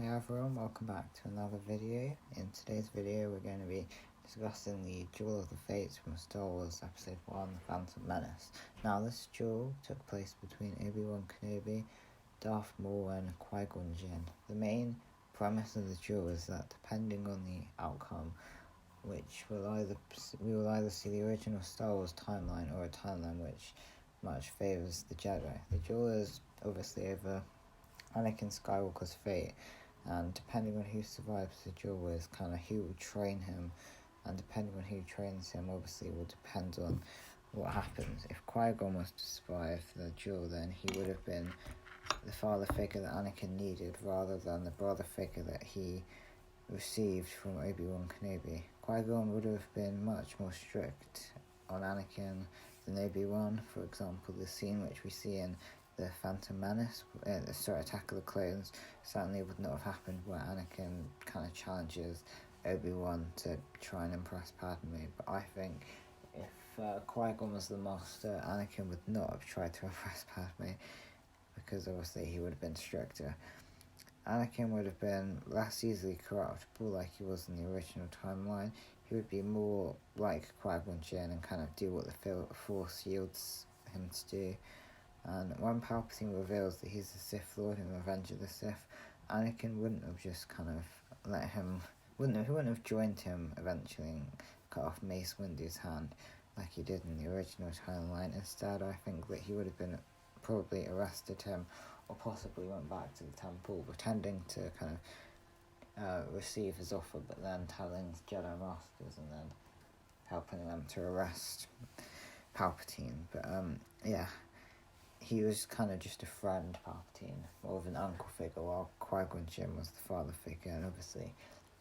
Hey everyone, welcome back to another video. In today's video we're going to be discussing the Duel of the Fates from Star Wars Episode 1, The Phantom Menace. Now this duel took place between Obi-Wan Kenobi, Darth Maul and Qui-Gon Jinn. The main premise of the duel is that depending on the outcome, we will either see the original Star Wars timeline or a timeline which much favours the Jedi. The duel is obviously over Anakin Skywalker's fate, and depending on who survives the duel with, kind of who will train him, and depending on who trains him, obviously will depend on what happens. If Qui-Gon was to survive the duel, then he would have been the father figure that Anakin needed, rather than the brother figure that he received from Obi-Wan Kenobi. Qui-Gon would have been much more strict on Anakin than Obi-Wan. For example, the scene which we see in the Phantom Menace, Attack of the Clones, certainly would not have happened where Anakin kind of challenges Obi-Wan to try and impress Padme. But I think if Qui-Gon was the master, Anakin would not have tried to impress Padme, because obviously he would have been stricter. Anakin would have been less easily corruptible like he was in the original timeline. He would be more like Qui-Gon Jinn and kind of do what the Force yields him to do. And when Palpatine reveals that he's the Sith Lord in Revenge of the Sith, Anakin wouldn't have just kind of let him, he wouldn't have joined him eventually and cut off Mace Windu's hand like he did in the original timeline. Instead, I think that he would have been probably arrested him, or possibly went back to the temple pretending to kind of receive his offer, but then telling Jedi Masters and then helping them to arrest Palpatine. But yeah, he was kind of just a friend, Palpatine, more of an uncle figure, while Qui-Gon Jinn was the father figure, and obviously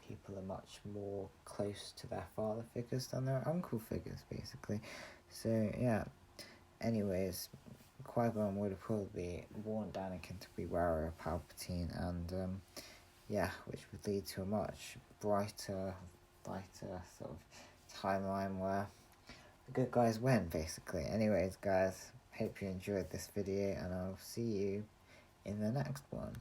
people are much more close to their father figures than their uncle figures, basically. So yeah, anyways, Qui-Gon would have probably warned Anakin to be wary of Palpatine, and which would lead to a much brighter sort of timeline where the good guys win, basically. Anyways, guys, hope you enjoyed this video, and I'll see you in the next one.